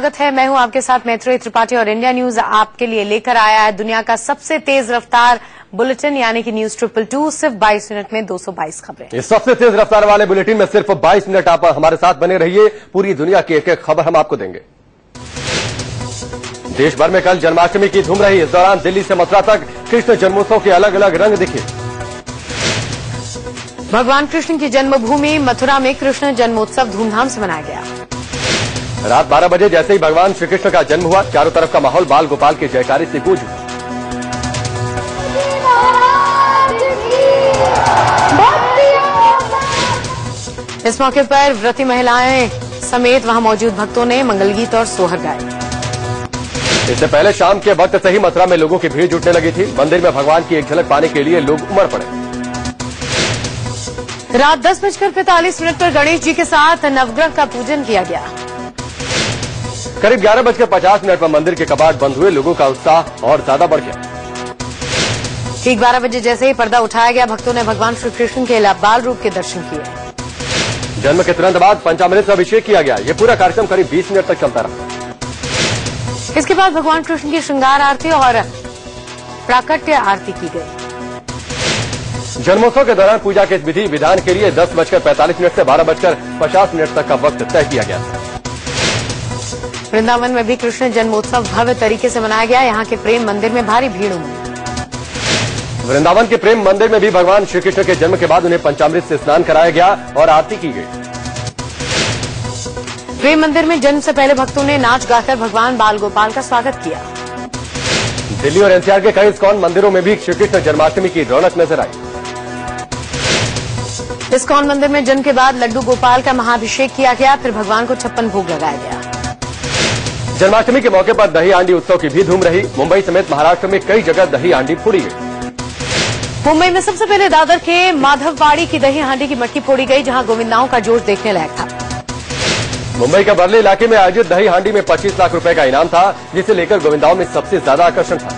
स्वागत है। मैं हूं आपके साथ मैत्री त्रिपाठी और इंडिया न्यूज आपके लिए लेकर आया है दुनिया का सबसे तेज रफ्तार बुलेटिन यानी कि न्यूज 222। सिर्फ 22 मिनट में 222 खबरें। इस सबसे तेज रफ्तार वाले बुलेटिन में सिर्फ 22 मिनट आप हमारे साथ बने रहिए। पूरी दुनिया की एक एक खबर हम आपको देंगे। देश भर में कल जन्माष्टमी की धूम रही। इस दौरान दिल्ली से मथुरा तक कृष्ण जन्मोत्सव के अलग अलग रंग दिखे। भगवान कृष्ण की जन्मभूमि मथुरा में कृष्ण जन्मोत्सव धूमधाम से मनाया गया। रात 12 बजे जैसे ही भगवान श्री कृष्ण का जन्म हुआ, चारों तरफ का माहौल बाल गोपाल के जयकारे से गूंज उठा। इस मौके पर व्रती महिलाएं समेत वहां मौजूद भक्तों ने मंगलगीत और सोहर गाए। इससे पहले शाम के वक्त से ही मथुरा में लोगों की भीड़ जुटने लगी थी। मंदिर में भगवान की एक झलक पाने के लिए लोग उमड़ पड़े। रात 10:45 पर गणेश जी के साथ नवग्रह का पूजन किया गया। करीब 11:50 पर मंदिर के कपाट बंद हुए। लोगों का उत्साह और ज्यादा बढ़ गया। ठीक 12 बजे जैसे ही पर्दा उठाया गया, भक्तों ने भगवान श्री कृष्ण के बाल रूप के दर्शन किए। जन्म के तुरंत बाद पंचामृत से अभिषेक किया गया। ये पूरा कार्यक्रम करीब 20 मिनट तक चलता रहा। इसके बाद भगवान कृष्ण की श्रृंगार आरती और प्राकट्य आरती की गई। जन्मोत्सव के दौरान पूजा के विधि विधान के लिए 10:45 से 12:50 तक का वक्त तय किया गया था। वृंदावन में भी कृष्ण जन्मोत्सव भव्य तरीके से मनाया गया। यहाँ के प्रेम मंदिर में भारी भीड़ उमड़ी। वृंदावन के प्रेम मंदिर में भी भगवान श्री कृष्ण के जन्म के बाद उन्हें पंचामृत से स्नान कराया गया और आरती की गई। प्रेम मंदिर में जन्म से पहले भक्तों ने नाच गाकर भगवान बाल गोपाल का स्वागत किया। दिल्ली और एनसीआर के कई इस्कॉन मंदिरों में भी श्री कृष्ण जन्माष्टमी की रौनक नजर आई। इस्कॉन मंदिर में जन्म के बाद लड्डू गोपाल का महाअभिषेक किया गया। फिर भगवान को 56 भोग लगाया गया। जन्माष्टमी के मौके पर दही हांडी उत्सव की भी धूम रही। मुंबई समेत महाराष्ट्र में कई जगह दही हांडी फोड़ी गई। मुंबई में सबसे पहले दादर के माधववाड़ी की दही हांडी की मटकी फोड़ी गई, जहां गोविंदाओं का जोश देखने लायक था। मुंबई के बर्ली इलाके में आयोजित दही हांडी में 25 लाख रुपए का इनाम था, जिसे लेकर गोविंदाओं में सबसे ज्यादा आकर्षण था।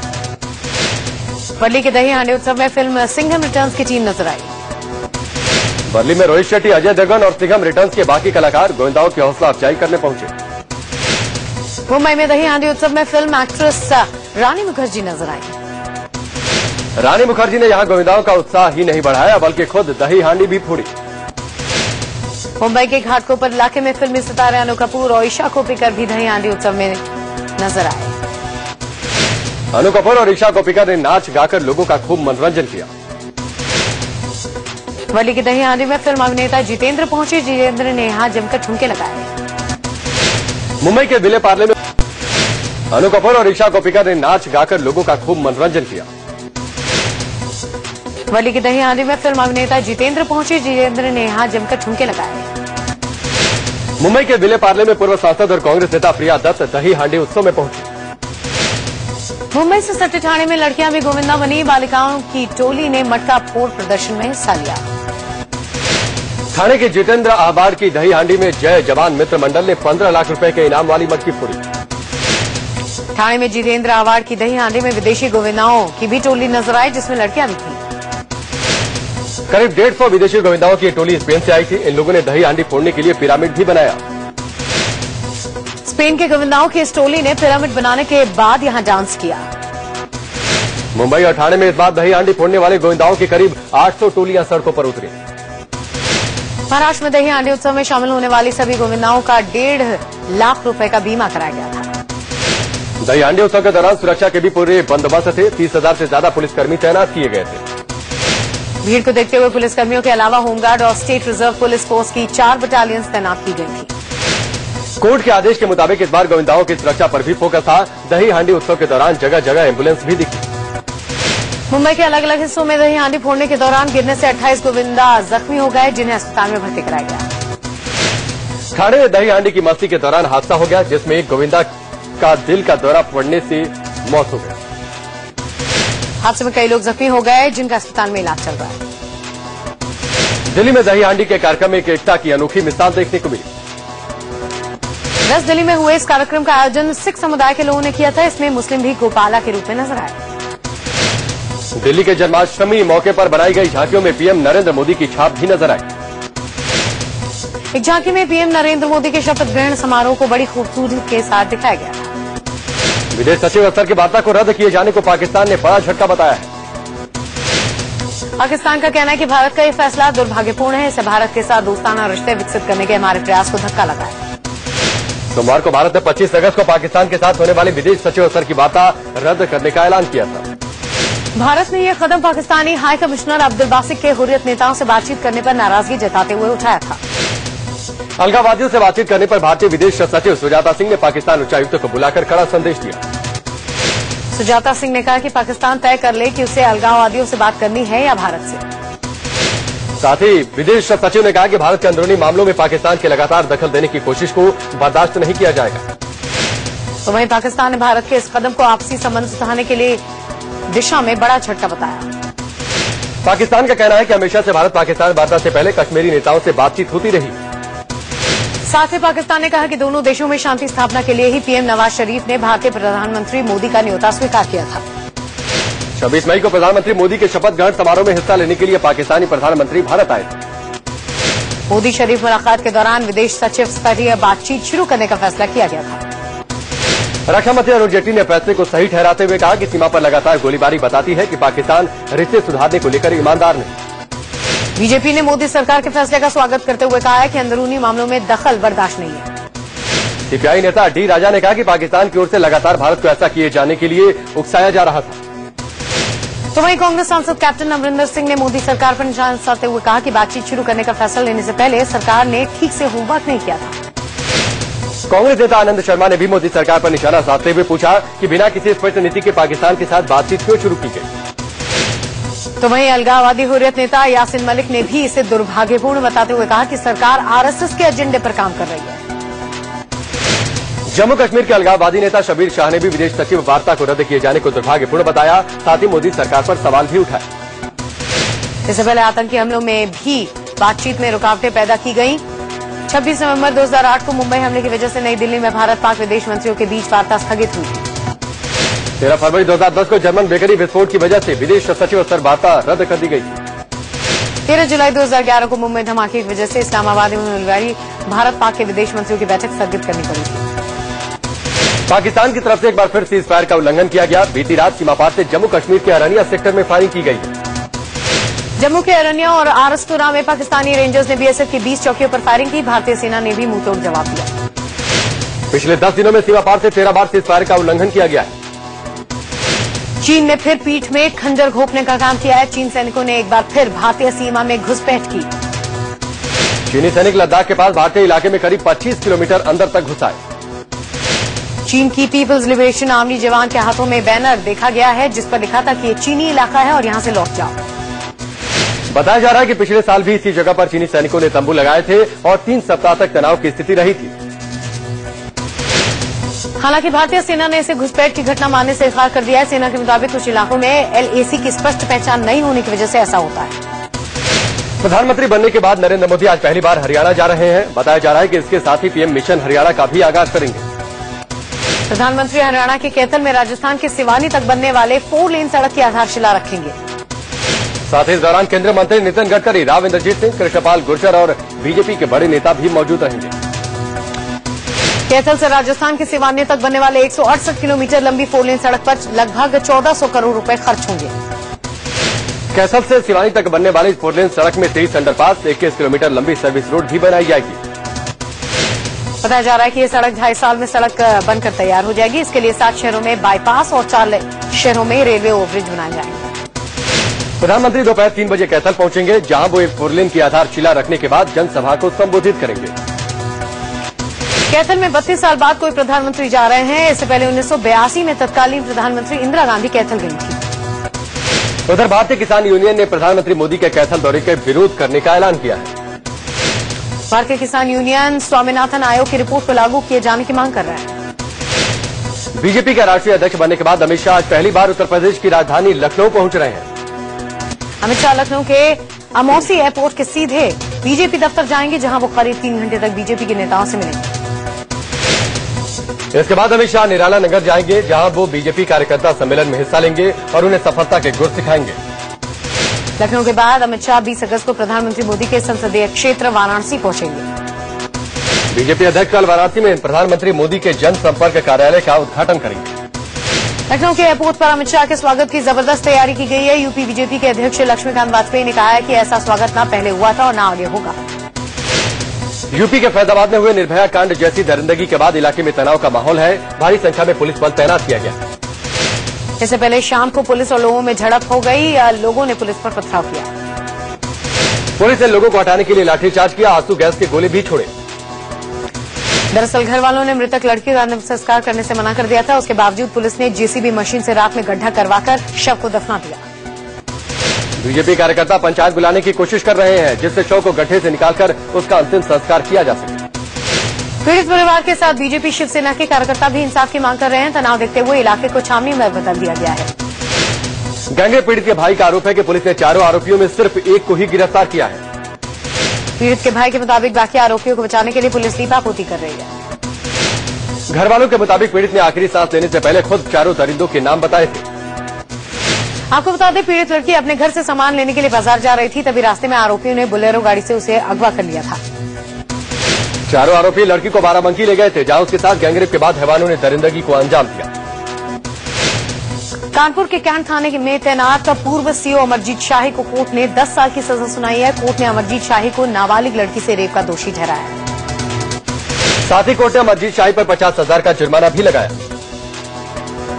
बर्ली के दही हांडी उत्सव में फिल्म सिंघम रिटर्न्स की टीम नजर आई। बर्ली में रोहित शेट्टी, अजय देवगन और सिंघम रिटर्न्स के बाकी कलाकार गोविंदाओं की हौसला अफजाई करने पहुंचे। मुंबई में दही हांडी उत्सव में फिल्म एक्ट्रेस रानी मुखर्जी नजर आई। रानी मुखर्जी ने यहां गोविंदाओं का उत्साह ही नहीं बढ़ाया, बल्कि खुद दही हांडी भी फोड़ी। मुंबई के घाटकोपर इलाके में फिल्मी सितारे अनु कपूर और ईशा कोप्पिकर भी दही हांडी उत्सव में नजर आए। अनु कपूर और ईशा कोप्पिकर ने नाच गाकर लोगों का खूब मनोरंजन किया। वर्ली की दही हांडी में फिल्म अभिनेता जितेंद्र पहुंचे। जितेंद्र ने यहां जमकर ठुमके लगाए। मुंबई के विले पार्ले में अनु कपूर और ईशा कोप्पिकर ने नाच गाकर लोगों का खूब मनोरंजन किया। वर्ली की दही हांडी में फिल्म अभिनेता जितेंद्र पहुंचे। जितेंद्र ने यहां जमकर ठुमके लगाए। मुंबई के विले पार्ले में पूर्व सांसद और कांग्रेस नेता प्रिया दत्त दही हांडी उत्सव में पहुंची। मुंबई से सट्टे ठाणे में लड़कियां भी गोविंदा बनी। बालिकाओं की टोली ने मटका फोड़ प्रदर्शन में हिस्सा लिया। ठाणे के जितेंद्र आहबाड़ की दही हांडी में जय जवान मित्र मंडल ने 15 लाख रुपए के इनाम वाली मटकी फोड़ी। ठाणे में जितेंद्र आहबाड़ की दही हांडी में विदेशी गोविंदाओं की भी टोली नजर आई, जिसमें लड़कियां भी थीं। करीब 150 विदेशी गोविंदाओं की टोली स्पेन से आई थी। इन लोगों ने दही हांडी फोड़ने के लिए पिरामिड भी बनाया। स्पेन के गोविंदाओं की इस टोली ने पिरामिड बनाने के बाद यहां डांस किया। मुंबई और ठाणे में इस बार दही हांडी फोड़ने वाले गोविंदाओं की करीब 800 टोलियां सड़कों पर उतरी। महाराष्ट्र में दही हांडी उत्सव में शामिल होने वाली सभी गोविंदाओं का 1.5 लाख रुपए का बीमा कराया गया था। दही हांडी उत्सव के दौरान सुरक्षा के भी पूरे बंदोबस्त थे। 30,000 से ज्यादा पुलिसकर्मी तैनात किए गए थे। भीड़ को देखते हुए पुलिसकर्मियों के अलावा होमगार्ड और स्टेट रिजर्व पुलिस फोर्स की 4 बटालियन तैनात की गई थी। कोर्ट के आदेश के मुताबिक इस बार गोविंदाओं की सुरक्षा पर भी फोकस था। दही हांडी उत्सव के दौरान जगह जगह एम्बुलेंस भी दिखी। मुंबई के अलग अलग हिस्सों में दही हांडी फोड़ने के दौरान गिरने से 28 गोविंदा जख्मी हो गए, जिन्हें अस्पताल में भर्ती कराया गया। ठाणे में दही हांडी की मस्ती के दौरान हादसा हो गया, जिसमें एक गोविंदा का दिल का दौरा पड़ने से मौत हो गई। हादसे में कई लोग जख्मी हो गए, जिनका अस्पताल में इलाज चल रहा है। दिल्ली में दही हांडी के कार्यक्रम में एकता की अनोखी मिसाल देखने को मिली। वेस्ट दिल्ली में हुए इस कार्यक्रम का आयोजन सिख समुदाय के लोगों ने किया था। इसमें मुस्लिम भी गोपाला के रूप में नजर आए। दिल्ली के जन्माष्टमी मौके पर बनाई गई झांकियों में पीएम नरेंद्र मोदी की छाप भी नजर आई। एक झांकी में पीएम नरेंद्र मोदी के शपथ ग्रहण समारोह को बड़ी खूबसूरती के साथ दिखाया गया। विदेश सचिव स्तर की वार्ता को रद्द किए जाने को पाकिस्तान ने बड़ा झटका बताया है। पाकिस्तान का कहना है कि भारत का ये फैसला दुर्भाग्यपूर्ण है। इससे भारत के साथ दोस्ताना रिश्ते विकसित करने के हमारे प्रयास को धक्का लगा है। सोमवार को भारत ने 25 अगस्त को पाकिस्तान के साथ होने वाली विदेश सचिव स्तर की वार्ता रद्द करने का ऐलान किया था। भारत ने यह कदम पाकिस्तानी हाई कमिश्नर अब्दुल बासित के हुर्रियत नेताओं से बातचीत करने पर नाराजगी जताते हुए उठाया था। अलगाववादियों से बातचीत करने पर भारतीय विदेश सचिव सुजाता सिंह ने पाकिस्तान उच्चायुक्त को बुलाकर कड़ा संदेश दिया। सुजाता सिंह ने कहा कि पाकिस्तान तय कर ले कि उसे अलगाववादियों से बात करनी है या भारत से। साथ ही विदेश सचिव ने कहा कि भारत के अंदरूनी मामलों में पाकिस्तान के लगातार दखल देने की कोशिश को बर्दाश्त नहीं किया जाएगा। तो वहीं पाकिस्तान ने भारत के इस कदम को आपसी संबंध सुधारने के लिए दिशा में बड़ा झटका बताया। पाकिस्तान का कहना है कि हमेशा से भारत पाकिस्तान वार्ता से पहले कश्मीरी नेताओं से बातचीत होती रही। साथ ही पाकिस्तान ने कहा कि दोनों देशों में शांति स्थापना के लिए ही पीएम नवाज शरीफ ने भारतीय प्रधानमंत्री मोदी का न्योता स्वीकार किया था। 26 मई को प्रधानमंत्री मोदी के शपथ ग्रहण समारोह में हिस्सा लेने के लिए पाकिस्तानी प्रधानमंत्री भारत आए थे। मोदी शरीफ मुलाकात के दौरान विदेश सचिव स्तरीय बातचीत शुरू करने का फैसला किया गया था। रक्षा मंत्री अरुण जेटली ने फैसले को सही ठहराते हुए कहा कि सीमा पर लगातार गोलीबारी बताती है कि पाकिस्तान रिश्ते सुधारने को लेकर ईमानदार नहीं। बीजेपी ने मोदी सरकार के फैसले का स्वागत करते हुए कहा है कि अंदरूनी मामलों में दखल बर्दाश्त नहीं है। सीपीआई नेता डी राजा ने कहा कि पाकिस्तान की ओर से लगातार भारत को ऐसा किए जाने के लिए उकसाया जा रहा था। तो वहीं कांग्रेस सांसद कैप्टन अमरिंदर सिंह ने मोदी सरकार पर निशाना साधते हुए कहा कि बातचीत शुरू करने का फैसला लेने से पहले सरकार ने ठीक से होमवर्क नहीं किया था। कांग्रेस नेता आनंद शर्मा ने भी मोदी सरकार पर निशाना साधते हुए पूछा कि बिना किसी स्पष्ट नीति के पाकिस्तान के साथ बातचीत क्यों शुरू की गई। तो वहीं अलगाववादी हुर्रियत नेता यासिन मलिक ने भी इसे दुर्भाग्यपूर्ण बताते हुए कहा कि सरकार आरएसएस के एजेंडे पर काम कर रही है। जम्मू कश्मीर के अलगाववादी नेता शबीर शाह ने भी विदेश सचिव वार्ता को रद्द किए जाने को दुर्भाग्यपूर्ण बताया। साथ ही मोदी सरकार पर सवाल भी उठाए। इससे पहले आतंकी हमलों में भी बातचीत में रुकावटें पैदा की गई। 26 नवंबर 2008 को मुंबई हमले की वजह से नई दिल्ली में भारत पाक विदेश मंत्रियों के बीच वार्ता स्थगित हुई। 13 फरवरी 2010 को जर्मन बेकरी विस्फोट की वजह से विदेश सचिव स्तर वार्ता रद्द कर दी गई थी। 13 जुलाई 2011 को मुंबई धमाके की वजह से इस्लामाबाद में होने वाली भारत पाक के विदेश मंत्रियों की बैठक स्थगित करनी पड़ी थी। पाकिस्तान की तरफ से एक बार फिर सीज फायर का उल्लंघन किया गया। बीती रात सीमा पार से जम्मू कश्मीर के अरनिया सेक्टर में फायरिंग की गई है। जम्मू के अरनिया और आरस्तुरा में पाकिस्तानी रेंजर्स ने बीएसएफ की 20 चौकियों पर फायरिंग की। भारतीय सेना ने भी मुंहतोड़ जवाब दिया। पिछले 10 दिनों में सीमा पार से 13 बार सीज फायर का उल्लंघन किया गया है। चीन ने फिर पीठ में खंजर घोंपने का काम किया है। चीन सैनिकों ने एक बार फिर भारतीय सीमा में घुसपैठ की। चीनी सैनिक लद्दाख के पास भारतीय इलाके में करीब 25 किलोमीटर अंदर तक घुस आए। चीन की पीपल्स लिबरेशन आर्मी जवान के हाथों में बैनर देखा गया है जिस पर लिखा था कि ये चीनी इलाका है और यहां से लौट जाओ। बताया जा रहा है कि पिछले साल भी इसी जगह पर चीनी सैनिकों ने तंबू लगाए थे और 3 सप्ताह तक तनाव की स्थिति रही थी। हालांकि भारतीय सेना ने इसे घुसपैठ की घटना मानने से इनकार कर दिया है। सेना के मुताबिक कुछ इलाकों में एलएसी की स्पष्ट पहचान नहीं होने की वजह से ऐसा होता है। प्रधानमंत्री बनने के बाद नरेंद्र मोदी आज पहली बार हरियाणा जा रहे हैं। बताया जा रहा है कि इसके साथ ही पीएम मिशन हरियाणा का भी आगाज करेंगे। प्रधानमंत्री हरियाणा के कैथल में राजस्थान के सिवानी तक बनने वाले 4 लेन सड़क की आधारशिला रखेंगे। साथ ही इस दौरान केंद्रीय मंत्री नितिन गडकरी, राव इंद्रजीत सिंह, कृष्णपाल गुर्जर और बीजेपी के बड़े नेता भी मौजूद रहेंगे। कैथल से राजस्थान के सिवानी तक बनने वाले 168 किलोमीटर लंबी 4 लेन सड़क पर लगभग 1400 करोड़ रुपए खर्च होंगे। कैथल से सिवानी तक बनने वाली इस 4 लेन सड़क में 23 अंडरपास, 21 किलोमीटर लंबी सर्विस रोड भी बनाई जाएगी। बताया जा रहा है कि ये सड़क 2.5 साल में सड़क बनकर तैयार हो जाएगी। इसके लिए 7 शहरों में बाईपास और 4 शहरों में रेलवे ओवरब्रिज बनाए जाएंगे। प्रधानमंत्री दोपहर 3 बजे कैथल पहुंचेंगे, जहां वो एक 4 लेन की आधारशिला रखने के बाद जनसभा को संबोधित करेंगे। कैथल में 32 साल बाद कोई प्रधानमंत्री जा रहे हैं। इससे पहले 1982 में तत्कालीन प्रधानमंत्री इंदिरा गांधी कैथल गई थी। उधर भारतीय किसान यूनियन ने प्रधानमंत्री मोदी के कैथल दौरे के विरोध करने का ऐलान किया है। भारतीय किसान यूनियन स्वामीनाथन आयोग की रिपोर्ट को लागू किए जाने की मांग कर रहा है। बीजेपी के राष्ट्रीय अध्यक्ष बनने के बाद अमित शाह आज पहली बार उत्तर प्रदेश की राजधानी लखनऊ पहुंच रहे हैं। अमित शाह लखनऊ के अमौसी एयरपोर्ट के सीधे बीजेपी दफ्तर जाएंगे, जहां वो करीब 3 घंटे तक बीजेपी के नेताओं से मिलेंगे। इसके बाद अमित शाह निराला नगर जाएंगे, जहां वो बीजेपी कार्यकर्ता सम्मेलन में हिस्सा लेंगे और उन्हें सफलता के गुर सिखाएंगे। लखनऊ के बाद अमित शाह 20 अगस्त को प्रधानमंत्री मोदी के संसदीय क्षेत्र वाराणसी पहुंचेंगे। बीजेपी अध्यक्ष कल वाराणसी में प्रधानमंत्री मोदी के जनसंपर्क कार्यालय का उद्घाटन करेंगे। लखनऊ के एयरपोर्ट पर अमित शाह के स्वागत की जबरदस्त तैयारी की गई है। यूपी बीजेपी के अध्यक्ष लक्ष्मीकांत वाजपेयी ने कहा है कि ऐसा स्वागत न पहले हुआ था और न आगे होगा। यूपी के फैजाबाद में हुए निर्भया कांड जैसी दरिंदगी के बाद इलाके में तनाव का माहौल है। भारी संख्या में पुलिस बल तैनात किया गया। इससे पहले शाम को पुलिस और लोगों में झड़प हो गई। लोगों ने पुलिस पर पथराव किया। पुलिस ने लोगों को हटाने के लिए लाठीचार्ज किया, आंसू गैस के गोले भी छोड़े। दरअसल घर वालों ने मृतक लड़की का अंतिम संस्कार करने से मना कर दिया था। उसके बावजूद पुलिस ने जेसीबी मशीन से रात में गड्ढा करवाकर शव को दफना दिया। बीजेपी कार्यकर्ता पंचायत बुलाने की कोशिश कर रहे हैं, जिससे शव को गड्ढे से निकालकर उसका अंतिम संस्कार किया जा सके। पीड़ित परिवार के साथ बीजेपी शिवसेना के कार्यकर्ता भी इंसाफ की मांग कर रहे हैं। तनाव देखते हुए इलाके को छावनी में बदल दिया गया है। गैंगरेप पीड़ित के भाई का आरोप है कि पुलिस ने चारों आरोपियों में सिर्फ एक को ही गिरफ्तार किया है। पीड़ित के भाई के मुताबिक बाकी आरोपियों को बचाने के लिए पुलिस लीपापोती कर रही है। घर वालों के मुताबिक पीड़ित ने आखिरी सांस लेने से पहले खुद चारों दरिंदों के नाम बताए थे। आपको बता दें, पीड़ित लड़की अपने घर से सामान लेने के लिए बाजार जा रही थी, तभी रास्ते में आरोपियों ने बोलेरो गाड़ी से उसे अगवा कर लिया था। चारों आरोपी लड़की को बाराबंकी ले गए थे, जहां उसके साथ गैंगरेप के बाद हैवानों ने दरिंदगी को अंजाम दिया। कानपुर के कैंट थाने में तैनात पूर्व सीओ अमरजीत शाही को कोर्ट ने 10 साल की सजा सुनाई है। कोर्ट ने अमरजीत शाही को नाबालिग लड़की से रेप का दोषी ठहराया है। साथ ही कोर्ट ने अमरजीत शाही पर 50,000 का जुर्माना भी लगाया।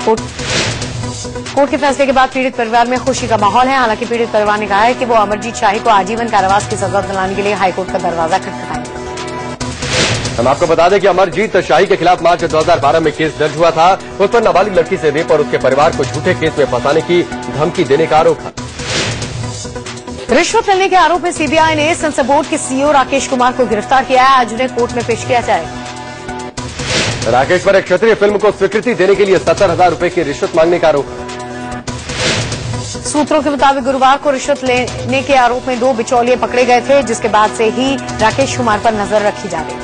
कोर्ट के फैसले के बाद पीड़ित परिवार में खुशी का माहौल है। हालांकि पीड़ित परिवार ने कहा है कि वो अमरजीत शाही को आजीवन कारावास की सजा दिलाने के लिए हाईकोर्ट का दरवाजा खटखटाएंगे। हम आपको बता दें कि अमरजीत शाही के खिलाफ मार्च 2012 में केस दर्ज हुआ था। उस पर नाबालिग लड़की से रेप और उसके परिवार को झूठे केस में फंसाने की धमकी देने का आरोप था। रिश्वत लेने के आरोप में सीबीआई ने सेंसर बोर्ड के सीईओ राकेश कुमार को गिरफ्तार किया है। आज उन्हें कोर्ट में पेश किया जाएगा। राकेश पर एक क्षेत्रीय फिल्म को स्वीकृति देने के लिए 70,000 रुपए की रिश्वत मांगने का आरोप है। सूत्रों के मुताबिक गुरुवार को रिश्वत लेने के आरोप में 2 बिचौलिए पकड़े गए थे, जिसके बाद से ही राकेश कुमार पर नजर रखी जा रही थी।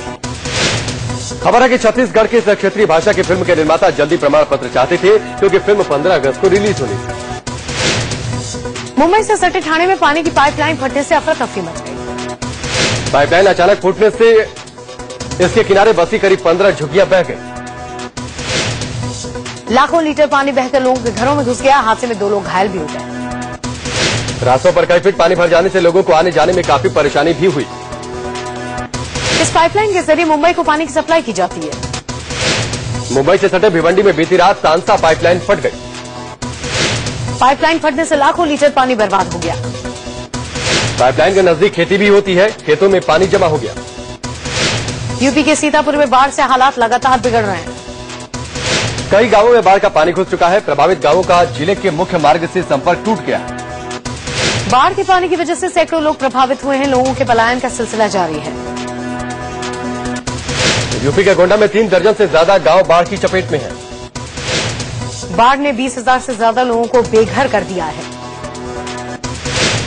खबर है कि छत्तीसगढ़ की इस क्षेत्रीय भाषा की फिल्म के निर्माता जल्दी प्रमाण पत्र चाहते थे, क्योंकि फिल्म 15 अगस्त को रिलीज होनी थी। मुंबई से सटे ठाणे में पानी की पाइपलाइन फटने से अफरा तफरी मच गई। पाइपलाइन अचानक फूटने से इसके किनारे बसी करीब 15 झुग्गियां बह गई। लाखों लीटर पानी बहकर लोगों के घरों में घुस गया। हादसे में 2 लोग घायल भी हो गए। रास्तों पर कई फीट पानी भर जाने से लोगों को आने जाने में काफी परेशानी भी हुई। इस पाइपलाइन के जरिए मुंबई को पानी की सप्लाई की जाती है। मुंबई से सटे भिवंडी में बीती रात तानसा पाइपलाइन फट गई। पाइपलाइन फटने से लाखों लीटर पानी बर्बाद हो गया। पाइपलाइन के नजदीक खेती भी होती है, खेतों में पानी जमा हो गया। यूपी के सीतापुर में बाढ़ से हालात लगातार बिगड़ रहे हैं। कई गांवों में बाढ़ का पानी घुस चुका है। प्रभावित गांवों का जिले के मुख्य मार्ग से संपर्क टूट गया है। बाढ़ के पानी की वजह से सैकड़ों लोग प्रभावित हुए हैं। लोगों के पलायन का सिलसिला जारी है। यूपी के गोंडा में 3 दर्जन से ज्यादा गांव बाढ़ की चपेट में है। बाढ़ ने 20,000 से ज्यादा लोगों को बेघर कर दिया है।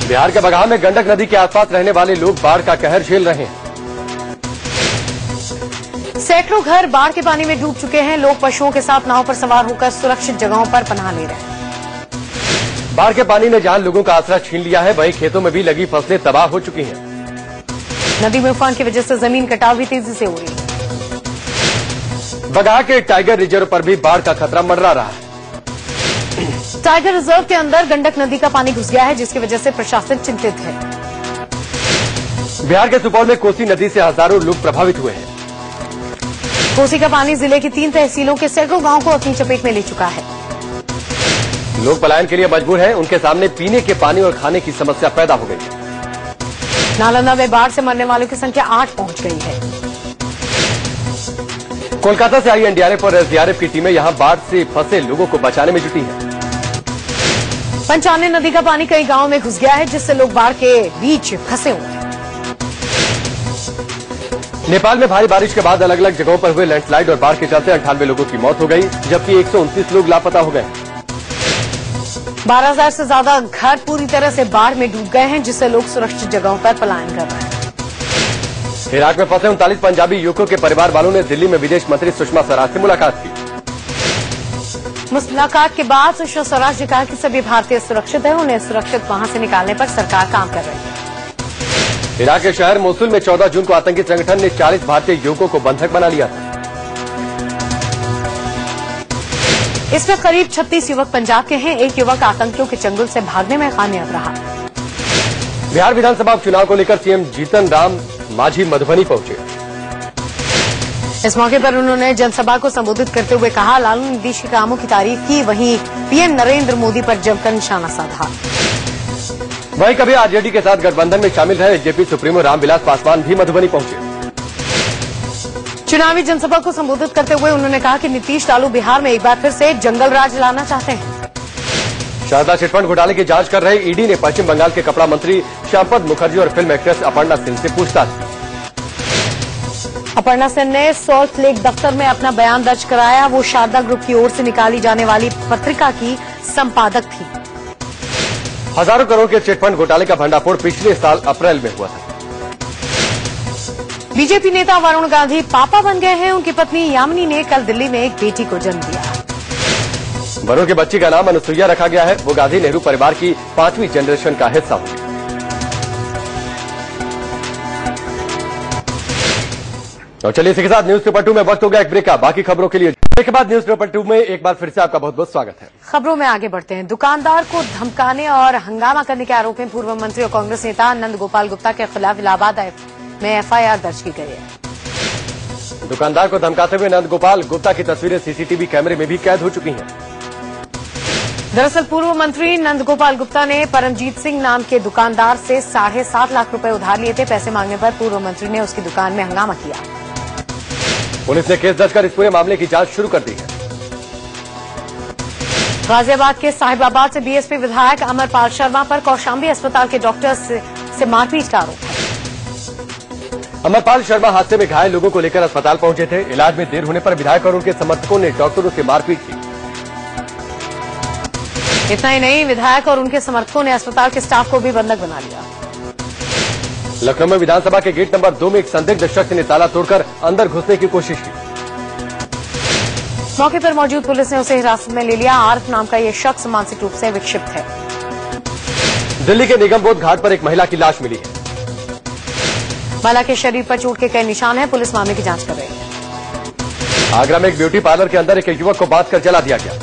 बिहार के बगहा में गंडक नदी के आसपास रहने वाले लोग बाढ़ का कहर झेल रहे हैं। सैकड़ों घर बाढ़ के पानी में डूब चुके हैं। लोग पशुओं के साथ नाव पर सवार होकर सुरक्षित जगहों पर पनाह ले रहे हैं। बाढ़ के पानी ने जहां लोगों का आसरा छीन लिया है, वहीं खेतों में भी लगी फसलें तबाह हो चुकी हैं। नदी में उफान की वजह से जमीन कटाव भी तेजी से हो रही है। बगहा के टाइगर रिजर्व पर भी बाढ़ का खतरा मंडरा रहा है। टाइगर रिजर्व के अंदर गंडक नदी का पानी घुस गया है, जिसकी वजह से प्रशासन चिंतित है। बिहार के सुपौल में कोसी नदी से हजारों लोग प्रभावित हुए हैं। कोसी का पानी जिले की 3 तहसीलों के सैकड़ों गांवों को अपनी चपेट में ले चुका है। लोग पलायन के लिए मजबूर हैं। उनके सामने पीने के पानी और खाने की समस्या पैदा हो गई है। नालंदा में बाढ़ से मरने वालों की संख्या 8 पहुंच गई है। कोलकाता से आई एनडीआरएफ और एसडीआरएफ की टीमें यहां बाढ़ से फंसे लोगों को बचाने में जुटी हैं। पंचाने नदी का पानी कई गांवों में घुस गया है, जिससे लोग बाढ़ के बीच फंसे हुए हैं। नेपाल में भारी बारिश के बाद अलग अलग जगहों पर हुए लैंडस्लाइड और बाढ़ के चलते 98 लोगों की मौत हो गई, जबकि 129 लोग लापता हो गए। 12,000 से ज्यादा घर पूरी तरह से बाढ़ में डूब गए हैं, जिससे लोग सुरक्षित जगहों पर पलायन कर रहे हैं। इराक में फंसे 39 पंजाबी युवकों के परिवार वालों ने दिल्ली में विदेश मंत्री सुषमा स्वराज से मुलाकात की। मुलाकात के बाद सुषमा स्वराज ने कहा कि सभी भारतीय सुरक्षित हैं। उन्हें सुरक्षित वहां से निकालने पर सरकार काम कर रही है। इराक के शहर मोसुल में 14 जून को आतंकी संगठन ने 40 भारतीय युवकों को बंधक बना लिया था। इसमें करीब 36 युवक पंजाब के हैं। एक युवक आतंकियों के चंगुल से भागने में कामयाब रहा। बिहार विधानसभा चुनाव को लेकर सीएम जीतन राम मांझी मधुबनी पहुंचे। इस मौके पर उन्होंने जनसभा को संबोधित करते हुए कहा, लालू ने नीतीश के कामों की तारीफ की, वहीं पीएम नरेंद्र मोदी पर जमकर निशाना साधा। वहीं कभी आरजेडी के साथ गठबंधन में शामिल रहे जेपी सुप्रीमो रामविलास पासवान भी मधुबनी पहुंचे। चुनावी जनसभा को संबोधित करते हुए उन्होंने कहा कि नीतीश लालू बिहार में एक बार फिर से जंगल राज लाना चाहते हैं। शारदा चिटफंड घोटाले की जांच कर रहे ईडी ने पश्चिम बंगाल के कपड़ा मंत्री श्यामपद मुखर्जी और फिल्म एक्ट्रेस अपर्णा सिंह से पूछताछ की। अपर्णा सिंह ने सॉल्ट लेक दफ्तर में अपना बयान दर्ज कराया। वो शारदा ग्रुप की ओर से निकाली जाने वाली पत्रिका की संपादक थी। हजारों करोड़ के चिटफंड घोटाले का भंडाफोड़ पिछले साल अप्रैल में हुआ था। बीजेपी नेता वरुण गांधी पापा बन गए हैं। उनकी पत्नी यामिनी ने कल दिल्ली में एक बेटी को जन्म दिया। वरुण की बच्ची का नाम अनुसुईया रखा गया है। वो गांधी नेहरू परिवार की 5वीं जनरेशन का हिस्सा होगी। तो चलिए इसी के साथ न्यूज पेपर 2 में वक्त हो गया एक ब्रेक का। बाकी खबरों के लिए ब्रेक के बाद न्यूज पेपर 2 में एक बार फिर से आपका बहुत बहुत स्वागत है। खबरों में आगे बढ़ते हैं। दुकानदार को धमकाने और हंगामा करने के आरोप में पूर्व मंत्री और कांग्रेस नेता नंद गोपाल गुप्ता के खिलाफ इलाहाबाद में एफआईआर दर्ज की गई है। दुकानदार को धमकाते हुए नंद गोपाल गुप्ता की तस्वीरें सीसीटीवी कैमरे में भी कैद हो चुकी हैं। दरअसल पूर्व मंत्री नंद गोपाल गुप्ता ने परमजीत सिंह नाम के दुकानदार से 7.5 लाख रुपए उधार लिए थे। पैसे मांगने पर पूर्व मंत्री ने उसकी दुकान में हंगामा किया। पुलिस ने केस दर्ज कर इस पूरे मामले की जांच शुरू कर दी है। गाजियाबाद के साहिबाबाद से बीएसपी विधायक अमरपाल शर्मा पर कौशाम्बी अस्पताल के डॉक्टर से मारपीट का आरोप है। अमरपाल शर्मा हादसे में घायल लोगों को लेकर अस्पताल पहुंचे थे। इलाज में देर होने पर विधायक और उनके समर्थकों ने डॉक्टरों से मारपीट की। इतना ही नहीं, विधायक और उनके समर्थकों ने अस्पताल के स्टाफ को भी बंधक बना लिया। लखनऊ में विधानसभा के गेट नंबर 2 में एक संदिग्ध शख्स ने ताला तोड़कर अंदर घुसने की कोशिश की। मौके पर मौजूद पुलिस ने उसे हिरासत में ले लिया। आरिफ नाम का यह शख्स मानसिक रूप से विक्षिप्त है। दिल्ली के निगमबोध घाट पर एक महिला की लाश मिली है। महिला के शरीर पर चोट के कई निशान हैं। पुलिस मामले की जांच कर रही है। आगरा में एक ब्यूटी पार्लर के अंदर एक युवक को बांधकर जला दिया गया।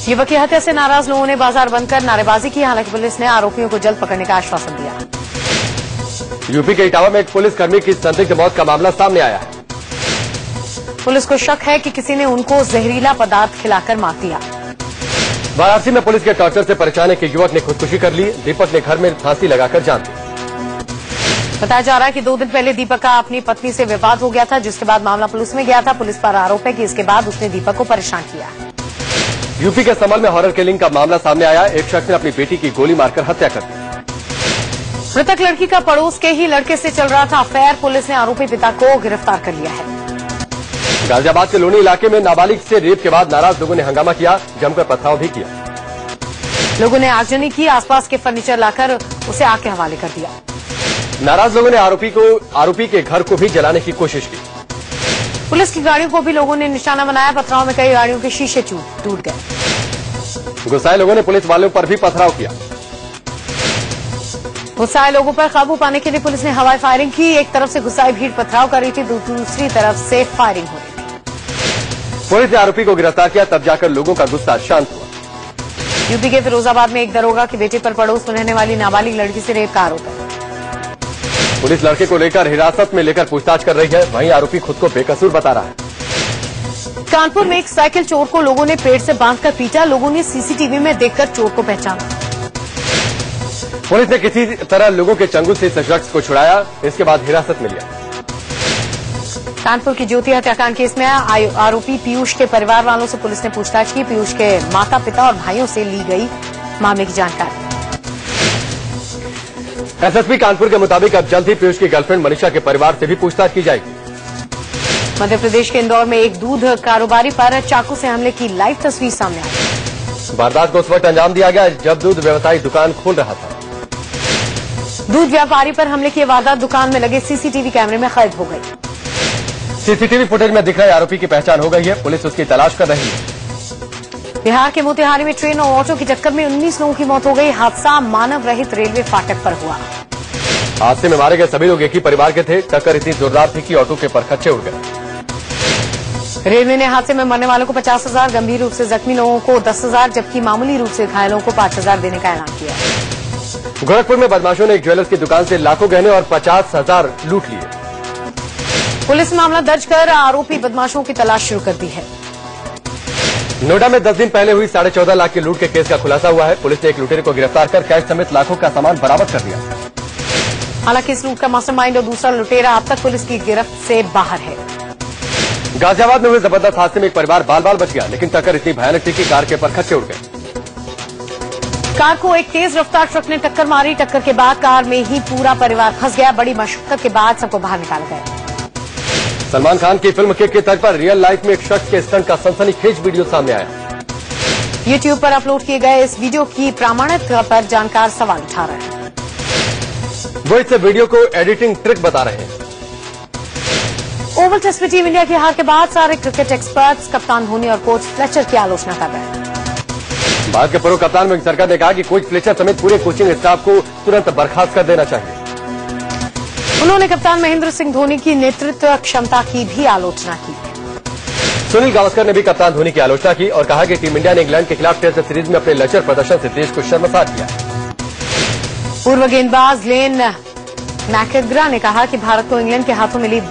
युवक की हत्या से नाराज लोगों ने बाजार बंद कर नारेबाजी की। हालांकि पुलिस ने आरोपियों को जल्द पकड़ने का आश्वासन दिया। यूपी के इटावा में एक पुलिसकर्मी की संदिग्ध मौत का मामला सामने आया है। पुलिस को शक है कि किसी ने उनको जहरीला पदार्थ खिलाकर मार दिया। वाराणसी में पुलिस के टॉर्चर से परेशान एक युवक ने खुदकुशी कर ली। दीपक ने घर में फांसी लगाकर जान दी। बताया जा रहा है कि 2 दिन पहले दीपक का अपनी पत्नी से विवाद हो गया था, जिसके बाद मामला पुलिस में गया था। पुलिस पर आरोप है कि इसके बाद उसने दीपक को परेशान किया। यूपी के समल में हॉरर किलिंग का मामला सामने आया। एक शख्स ने अपनी बेटी की गोली मारकर हत्या कर दी। मृतक लड़की का पड़ोस के ही लड़के से चल रहा था अफेयर। पुलिस ने आरोपी पिता को गिरफ्तार कर लिया है। गाजियाबाद के लोनी इलाके में नाबालिग से रेप के बाद नाराज लोगों ने हंगामा किया, जमकर पथराव भी किया। लोगों ने आगजनी की, आसपास के फर्नीचर लाकर उसे आग के हवाले कर दिया। नाराज लोगों ने आरोपी के घर को भी जलाने की कोशिश की। पुलिस की गाड़ियों को भी लोगों ने निशाना बनाया। पथराव में कई गाड़ियों के शीशे टूट गए। गुस्साए लोगों ने पुलिस वालों पर भी पथराव किया। गुस्साए लोगों पर काबू पाने के लिए पुलिस ने हवाई फायरिंग की। एक तरफ से गुस्साई भीड़ पथराव कर रही थी, दूसरी तरफ से फायरिंग हो रही थी। पुलिस ने आरोपी को गिरफ्तार किया, तब जाकर लोगों का गुस्सा शांत हुआ। यूपी के फिरोजाबाद में एक दरोगा की बेटे पर पड़ोस में रहने वाली नाबालिग लड़की से रेप का आरोप है। पुलिस लड़के को लेकर हिरासत में लेकर पूछताछ कर रही है। वहीं आरोपी खुद को बेकसूर बता रहा है। कानपुर में एक साइकिल चोर को लोगों ने पेड़ से बांधकर पीटा। लोगों ने सीसीटीवी में देखकर चोर को पहचाना। पुलिस ने किसी तरह लोगों के चंगुल से इस शख्स को छुड़ाया, इसके बाद हिरासत में लिया। कानपुर की ज्योति हत्याकांड केस में आरोपी पीयूष के परिवार वालों से पुलिस ने पूछताछ की। पीयूष के माता पिता और भाइयों से ली गई मामले की जानकारी। एसएसपी कानपुर के मुताबिक अब जल्द ही पीयूष की गर्लफ्रेंड मनीषा के परिवार से भी पूछताछ की जाएगी। मध्य प्रदेश के इंदौर में एक दूध कारोबारी पर चाकू से हमले की लाइव तस्वीर सामने आई। वारदात को उस वक्त अंजाम दिया गया जब दूध व्यवसायी दुकान खोल रहा था। दूध व्यापारी पर हमले की वारदात दुकान में लगे सीसीटीवी कैमरे में कैद हो गई। सीसीटीवी फुटेज में दिख रहे आरोपी की पहचान हो गई है। पुलिस उसकी तलाश कर रही है। बिहार के मोतिहारी में ट्रेन और ऑटो की टक्कर में 19 लोगों की मौत हो गई। हादसा मानव रहित रेलवे फाटक पर हुआ। हादसे में मारे गए सभी लोग एक ही परिवार के थे। टक्कर इतनी जोरदार थी कि ऑटो के परखच्चे उड़ गए। रेलवे ने हादसे में मरने वालों को 50,000, गंभीर रूप से जख्मी लोगों को 10,000 जबकि मामूली रूप से घायलों को 5,000 देने का ऐलान किया है। गोरखपुर में बदमाशों ने एक ज्वेलर्स की दुकान से लाखों गहने और 50,000 लूट लिए। पुलिस ने मामला दर्ज कर आरोपी बदमाशों की तलाश शुरू कर दी है। नोएडा में 10 दिन पहले हुई 14.5 लाख की लूट के केस का खुलासा हुआ है। पुलिस ने एक लुटेरे को गिरफ्तार कर कैश समेत लाखों का सामान बरामद कर लिया। हालांकि इस लूट का मास्टरमाइंड और दूसरा लुटेरा अब तक पुलिस की गिरफ्त से बाहर है। गाजियाबाद में हुए जबरदस्त हादसे में एक परिवार बाल बाल बच गया, लेकिन टक्कर इतनी भयानक थी कि कार के परखच्चे उड़ गए। कार को एक तेज रफ्तार ट्रक ने टक्कर मारी। टक्कर के बाद कार में ही पूरा परिवार फंस गया। बड़ी मशक्कत के बाद सबको बाहर निकाला गया। सलमान खान की फिल्म किक के तर्ज पर रियल लाइफ में एक शख्स के स्टंट का सनसनीखेज वीडियो सामने आया। यूट्यूब पर अपलोड किए गए इस वीडियो की प्रामाणिकता पर जानकार सवाल उठा रहे हैं। वो इस वीडियो को एडिटिंग ट्रिक बता रहे हैं। ओवल टेस्ट में टीम इंडिया की हार के बाद सारे क्रिकेट एक्सपर्ट्स कप्तान धोनी और कोच फ्लेचर की आलोचना कर रहे हैं। भारत के पूर्व कप्तान मोहित सरकार ने कहा कि कोच फ्लेचर समेत पूरे कोचिंग स्टाफ को तुरंत बर्खास्त कर देना चाहिए। उन्होंने कप्तान महेंद्र सिंह धोनी की नेतृत्व क्षमता की भी आलोचना की। सुनील गावस्कर ने भी कप्तान धोनी की आलोचना की और कहा कि टीम इंडिया ने इंग्लैंड के खिलाफ टेस्ट सीरीज में अपने लचर प्रदर्शन से देश को शर्मसार किया। पूर्व गेंदबाज लेन मैकग्रा ने कहा कि भारत को इंग्लैंड के हाथों मिली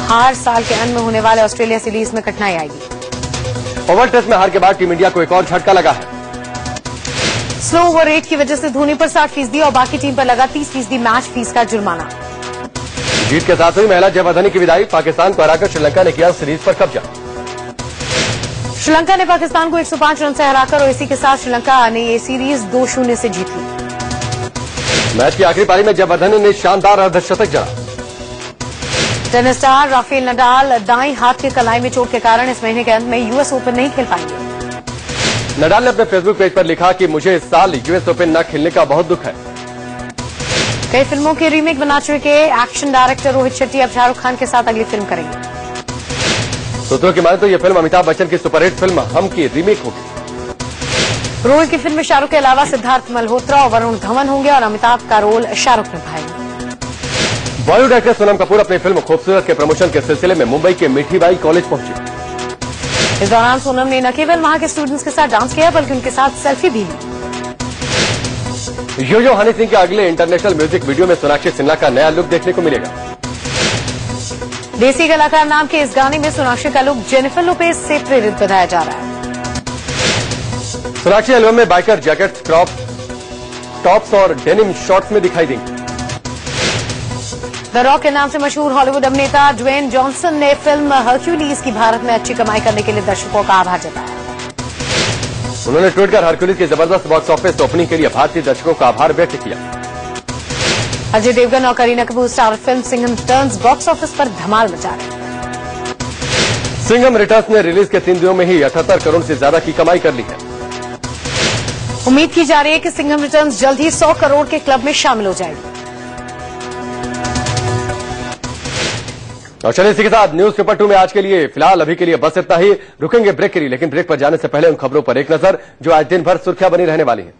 हार साल के अंत में होने वाले ऑस्ट्रेलिया सीरीज में कठिनाई आएगी। ओवल टेस्ट में हार के बाद टीम इंडिया को एक और झटका लगा है। स्लो ओवर रेट की वजह से धोनी पर 60% और बाकी टीम पर लगा 30% मैच फीस का जुर्माना। जीत के साथ हुई महिला जयवर्धने की विदाई। पाकिस्तान को हराकर श्रीलंका ने किया सीरीज पर कब्जा। श्रीलंका ने पाकिस्तान को 105 रन से हराकर और इसी के साथ श्रीलंका ने ये सीरीज 2-0 से जीत ली। मैच की आखिरी पारी में जयवर्धने ने शानदार अर्धशतक जड़ा। टेनिस स्टार राफेल नडाल दाएं हाथ के कलाई में चोट के कारण इस महीने के अंत में यूएस ओपन नहीं खेल पाएंगे। नडाल ने अपने फेसबुक पेज पर लिखा कि मुझे इस साल यूएस ओपन न खेलने का बहुत दुख है। कई फिल्मों के रीमेक बना चुके एक्शन डायरेक्टर रोहित शेट्टी अब शाहरुख खान के साथ अगली फिल्म करेंगे। सूत्रों की माने तो यह फिल्म अमिताभ बच्चन की सुपरहिट फिल्म हम की रीमेक होगी। रोहित की फिल्म में शाहरुख के अलावा सिद्धार्थ मल्होत्रा और वरुण धवन होंगे और अमिताभ का रोल शाहरुख निभाएंगे। बॉलीवुड एक्ट्रेस सोनम कपूर अपनी फिल्म खूबसूरत के प्रमोशन के सिलसिले में मुंबई के मीठीबाई कॉलेज पहुंची। इस दौरान सोनम ने न केवल वहां के स्टूडेंट्स के साथ डांस किया बल्कि उनके साथ सेल्फी भी ली। यो हनी सिंह के अगले इंटरनेशनल म्यूजिक वीडियो में सोनाक्षी सिन्हा का नया लुक देखने को मिलेगा। देसी कलाकार नाम के इस गाने में सोनाक्षी का लुक जेनिफर लोपेज से प्रेरित बताया जा रहा है। सोनाक्षी एल्बम में बाइकर जैकेट्स, क्रॉप टॉप्स और डेनिम शॉर्ट्स में दिखाई देंगी। द रॉक के नाम से मशहूर हॉलीवुड अभिनेता ड्वेन जॉनसन ने फिल्म हरक्यूलिस की भारत में अच्छी कमाई करने के लिए दर्शकों का आभार जताया। उन्होंने ट्वीट कर हरक्यूलिस की जबरदस्त बॉक्स ऑफिस ओपनिंग के लिए भारतीय दर्शकों का आभार व्यक्त किया। अजय देवगन और Kareena Kapoor star film Singham returns box office पर धमाल मचा रहे हैं। सिंघम रिटर्न्स ने रिलीज के 3 दिनों में ही 78 करोड़ से ज्यादा की कमाई कर ली है। उम्मीद की जा रही है कि सिंघम रिटर्न्स जल्द ही 100 करोड़ के क्लब में शामिल हो जाएगी। और चलिए इसी के साथ न्यूज पेपर 2 में आज के लिए फिलहाल अभी के लिए बस इतना ही। रुकेंगे ब्रेक के लिए, लेकिन ब्रेक पर जाने से पहले उन खबरों पर एक नजर जो आज दिन भर सुर्खियां बनी रहने वाली हैं।